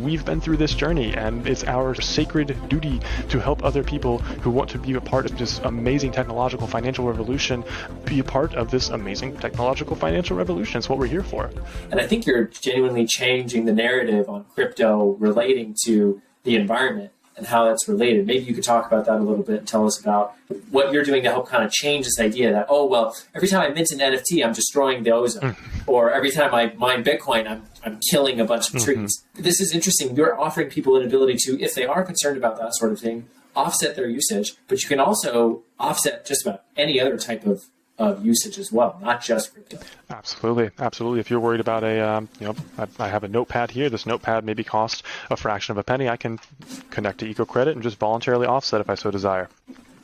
we've been through this journey, and it's our sacred duty to help other people who want to be a part of this amazing technological financial revolution be a part of this amazing technological financial revolution. It's what we're here for. And I think you're genuinely changing the narrative on crypto relating to the environment and how that's related. Maybe you could talk about that a little bit and tell us about what you're doing to help kind of change this idea that, oh, well, every time I mint an NFT, I'm destroying the ozone. Or every time I mine Bitcoin, I'm killing a bunch of trees. This is interesting. You're offering people an ability to, if they are concerned about that sort of thing, offset their usage, but you can also offset just about any other type of usage as well, not just crypto. Absolutely. If you're worried about I have a notepad here. This notepad maybe costs a fraction of a penny. I can connect to EcoCredit and just voluntarily offset if I so desire.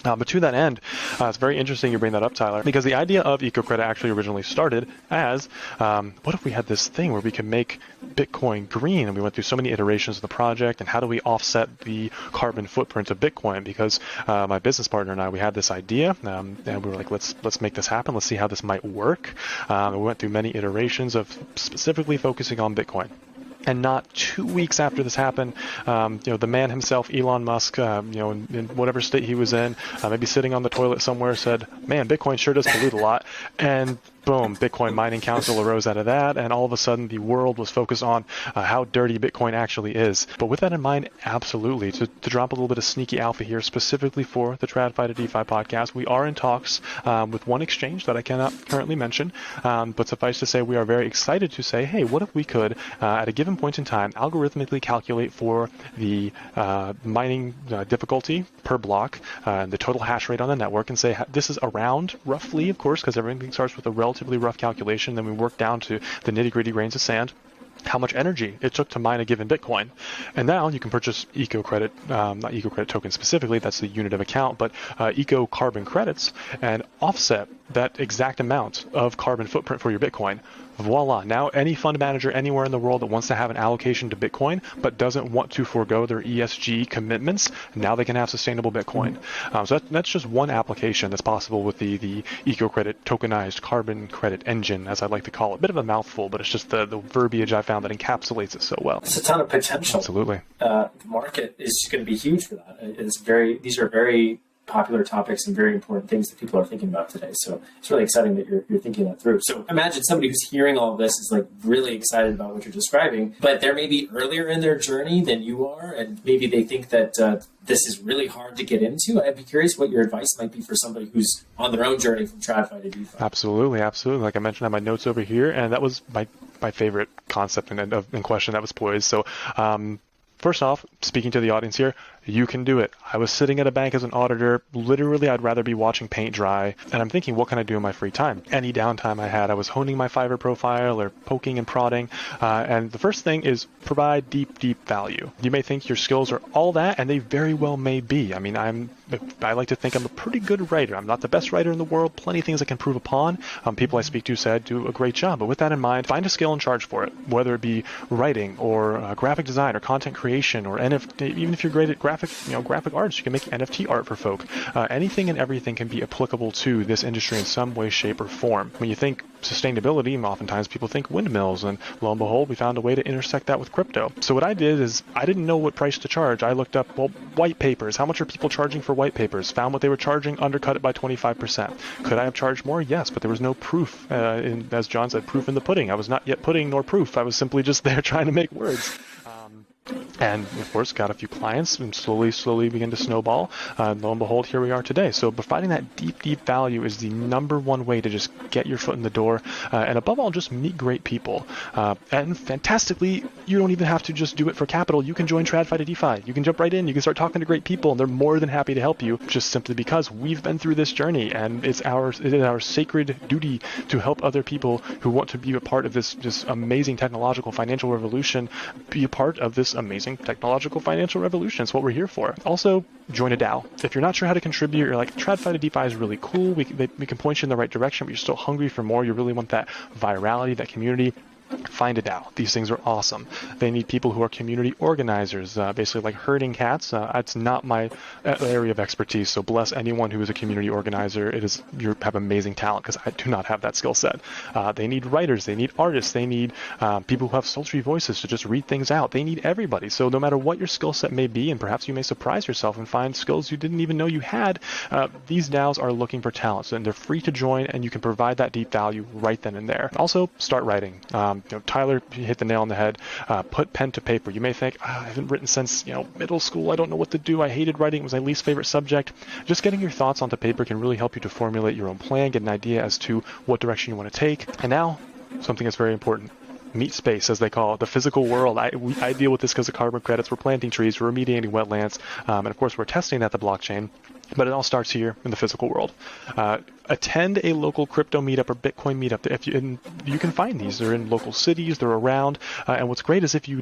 But to that end, it's very interesting you bring that up, Tyler, because the idea of EcoCredit actually originally started as, what if we had this thing where we could make Bitcoin green? And we went through so many iterations of the project, and how do we offset the carbon footprint of Bitcoin? Because my business partner and I, we had this idea, and we were like, let's make this happen. Let's see how this might work. We went through many iterations of specifically focusing on Bitcoin. And not 2 weeks after this happened, the man himself, Elon Musk, in whatever state he was in, maybe sitting on the toilet somewhere, said, man, Bitcoin sure does pollute a lot. And boom, Bitcoin Mining Council arose out of that. And all of a sudden, the world was focused on how dirty Bitcoin actually is. But with that in mind, absolutely, to drop a little bit of sneaky alpha here, specifically for the TradFi to DeFi podcast, we are in talks with one exchange that I cannot currently mention. But suffice to say, we are very excited to say, hey, what if we could, at a given point in time, algorithmically calculate for the mining difficulty per block, the total hash rate on the network, and say this is around, roughly, of course, because everything starts with a relatively rough calculation, then we work down to the nitty-gritty grains of sand, how much energy it took to mine a given Bitcoin. And now you can purchase EcoCredit, not EcoCredit token specifically, that's the unit of account, but Eco carbon credits, and offset that exact amount of carbon footprint for your Bitcoin. Voila. Now any fund manager anywhere in the world that wants to have an allocation to Bitcoin but doesn't want to forego their ESG commitments, now they can have sustainable Bitcoin. So that's just one application that's possible with the EcoCredit tokenized carbon credit engine, as I'd like to call it. A bit of a mouthful, but it's just the verbiage I found that encapsulates it so well. It's a ton of potential. Absolutely. The market is going to be huge for that. These are very popular topics and very important things that people are thinking about today. So it's really exciting that you're thinking that through. So imagine somebody who's hearing all of this is like really excited about what you're describing, but they're maybe earlier in their journey than you are, and maybe they think that this is really hard to get into. I'd be curious what your advice might be for somebody who's on their own journey from TradFi to DeFi. Absolutely. Like I mentioned, I have my notes over here, and that was my favorite concept in question that was poised. So first off, speaking to the audience here, you can do it. I was sitting at a bank as an auditor. Literally, I'd rather be watching paint dry. And I'm thinking, what can I do in my free time? Any downtime I had, I was honing my Fiverr profile or poking and prodding. And the first thing is provide deep value. You may think your skills are all that, and they very well may be. I mean, I like to think I'm a pretty good writer. I'm not the best writer in the world. Plenty of things I can improve upon. People I speak to said do a great job. But with that in mind, find a skill and charge for it, whether it be writing or graphic design or content creation or NFT. Even if you're great at graphic arts, you can make NFT art for folk. Anything and everything can be applicable to this industry in some way, shape, or form. When you think sustainability, oftentimes people think windmills, and lo and behold, we found a way to intersect that with crypto. So what I did is I didn't know what price to charge. I looked up, white papers. How much are people charging for white papers? Found what they were charging, undercut it by 25%. Could I have charged more? Yes, but there was no proof. As John said, proof in the pudding. I was not yet pudding nor proof. I was simply just there trying to make words. And of course, got a few clients and slowly begin to snowball. Lo and behold, here we are today. So providing that deep value is the number one way to just get your foot in the door. And above all, just meet great people. And fantastically, you don't even have to just do it for capital. You can join TradFi to DeFi. You can jump right in. You can start talking to great people, and they're more than happy to help you, just simply because we've been through this journey. And it is our sacred duty to help other people who want to be a part of this amazing technological financial revolution, be a part of this amazing technological financial revolution. It's what we're here for. Also, join a DAO. If you're not sure how to contribute, you're like, TradFi to DeFi is really cool. We can point you in the right direction, but you're still hungry for more. You really want that virality, that community. Find a DAO. These things are awesome. They need people who are community organizers, basically like herding cats. It's not my area of expertise, so bless anyone who is a community organizer. You have amazing talent, because I do not have that skill set. They need writers, they need artists, they need people who have sultry voices to just read things out. They need everybody. So no matter what your skill set may be, and perhaps you may surprise yourself and find skills you didn't even know you had, these DAOs are looking for talent, and they're free to join, and you can provide that deep value right then and there. Also, start writing. Tyler hit the nail on the head. Put pen to paper. You may think, I haven't written since middle school. I don't know what to do. I hated writing. It was my least favorite subject. Just getting your thoughts onto paper can really help you to formulate your own plan, get an idea as to what direction you want to take. And now, something that's very important. Meat space, as they call it, the physical world. I deal with this because of carbon credits. We're planting trees, we're remediating wetlands, and of course we're testing that the blockchain. But it all starts here in the physical world. Attend a local crypto meetup or Bitcoin meetup. You can find these. They're in local cities. They're around. And what's great is if you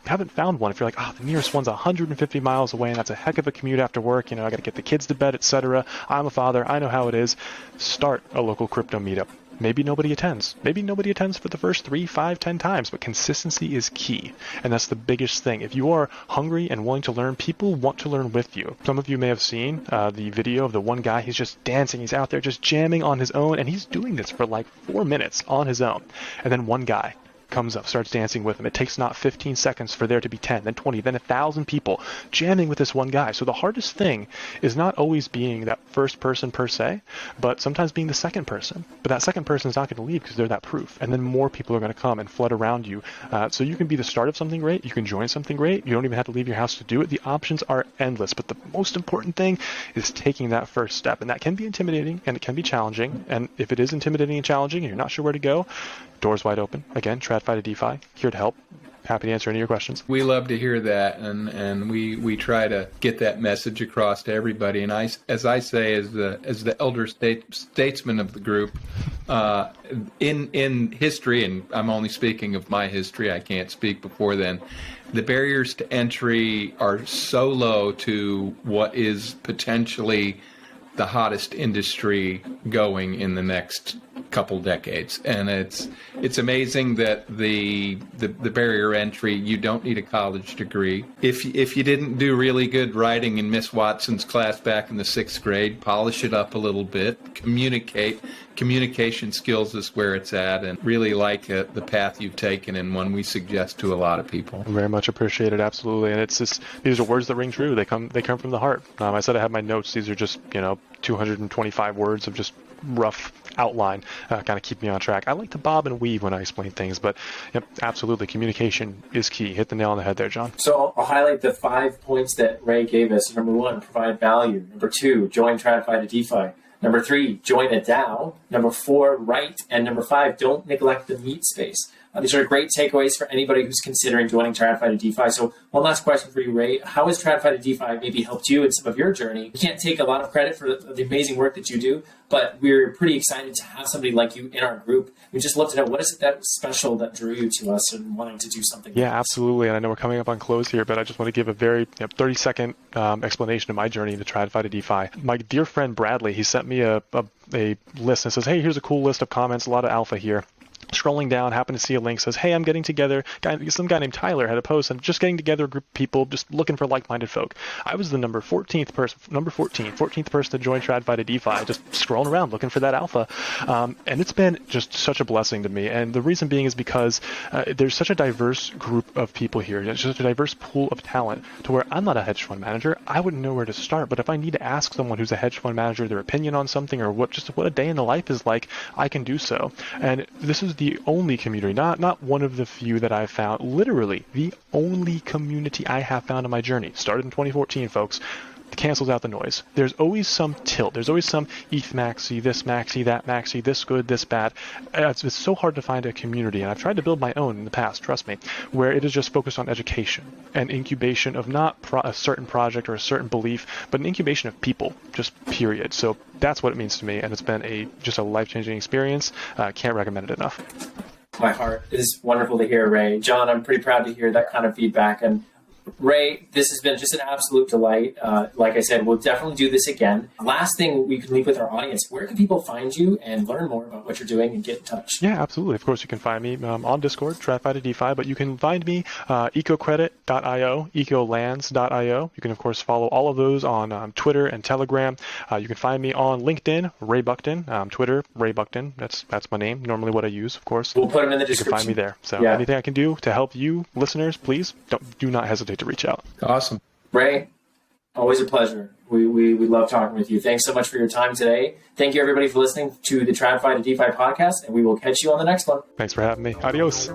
haven't found one, if you're like, the nearest one's 150 miles away, and that's a heck of a commute after work. I got to get the kids to bed, etc. I'm a father. I know how it is. Start a local crypto meetup. Maybe nobody attends. Maybe nobody attends for the first 3, 5, 10 times, but consistency is key. And that's the biggest thing. If you are hungry and willing to learn, people want to learn with you. Some of you may have seen the video of the one guy. He's just dancing. He's out there just jamming on his own, and he's doing this for like 4 minutes on his own. And then one guy comes up, starts dancing with him. It takes not 15 seconds for there to be 10, then 20, then 1,000 people jamming with this one guy. So the hardest thing is not always being that first person per se, but sometimes being the second person. But that second person is not going to leave because they're that proof. And then more people are going to come and flood around you. So you can be the start of something great. You can join something great. You don't even have to leave your house to do it. The options are endless. But the most important thing is taking that first step. And that can be intimidating and it can be challenging. And if it is intimidating and challenging and you're not sure where to go, doors wide open. Again, TradFi to DeFi, here to help. Happy to answer any of your questions. We love to hear that, and we try to get that message across to everybody. And as I say, as the elder statesman of the group, in history, and I'm only speaking of my history, I can't speak before then, the barriers to entry are so low to what is potentially the hottest industry going in the next couple decades. And it's amazing that the barrier entry, you don't need a college degree. If you didn't do really good writing in Miss Watson's class back in the 6th grade, polish it up a little bit, communication skills is where it's at, and really like the path you've taken and one we suggest to a lot of people. Very much appreciated, absolutely. And it's just, these are words that ring true. They come from the heart. I said I have my notes. These are just 225 words of just rough outline, kind of keep me on track. I like to bob and weave when I explain things, but absolutely, communication is key. Hit the nail on the head there, John. So I'll highlight the 5 points that Ray gave us. Number 1, provide value. Number 2, join TradFi to DeFi. Number 3, join a DAO. Number 4, write. And number 5, don't neglect the meat space. These are great takeaways for anybody who's considering joining TradFi to DeFi. So one last question for you, Ray. How has TradFi to DeFi maybe helped you in some of your journey? We can't take a lot of credit for the amazing work that you do, but we're pretty excited to have somebody like you in our group. We just love to know, what is it that special that drew you to us and wanting to do something Yeah, like this? absolutely. And I know we're coming up on close here, but I just want to give a very 30-second explanation of my journey into TradFi to DeFi. My dear friend Bradley, he sent me a list and says, hey, here's a cool list of comments, a lot of alpha here. Scrolling down, happened to see a link, says, hey, I'm getting together. Some guy named Tyler had a post, I'm just getting together a group of people, just looking for like-minded folk. I was the 14th person to join TradFi to DeFi, just scrolling around looking for that alpha. And it's been just such a blessing to me. And the reason being is because there's such a diverse group of people here. It's just a diverse pool of talent to where I'm not a hedge fund manager. I wouldn't know where to start. But if I need to ask someone who's a hedge fund manager their opinion on something or what a day in the life is like, I can do so. And this is the only community, not one of the few that I've found, literally the only community I have found on my journey. Started in 2014, folks. Cancels out the noise. There's always some tilt. There's always some ETH maxi, this maxi, that maxi, this good, this bad. It's so hard to find a community, and I've tried to build my own in the past, trust me, where it is just focused on education and incubation of not a certain project or a certain belief, but an incubation of people, just period. So that's what it means to me, and it's been just a life-changing experience. Can't recommend it enough. My heart is wonderful to hear, Ray. John, I'm pretty proud to hear that kind of feedback, and Ray, this has been just an absolute delight. Like I said, we'll definitely do this again. Last thing we can leave with our audience, where can people find you and learn more about what you're doing and get in touch? Yeah, absolutely. Of course, you can find me on Discord, TradFi to DeFi, but you can find me ecocredit.io, ecolands.io. You can, of course, follow all of those on Twitter and Telegram. You can find me on LinkedIn, Ray Buckton, Twitter, Ray Buckton. That's my name, normally what I use, of course. We'll put them in the description. You can find me there. So anything I can do to help you, listeners, please do not hesitate to reach out. Awesome. Ray, always a pleasure. We love talking with you. Thanks so much for your time today. Thank you, everybody, for listening to the TradFi to DeFi podcast, and we will catch you on the next one. Thanks for having me. Adios.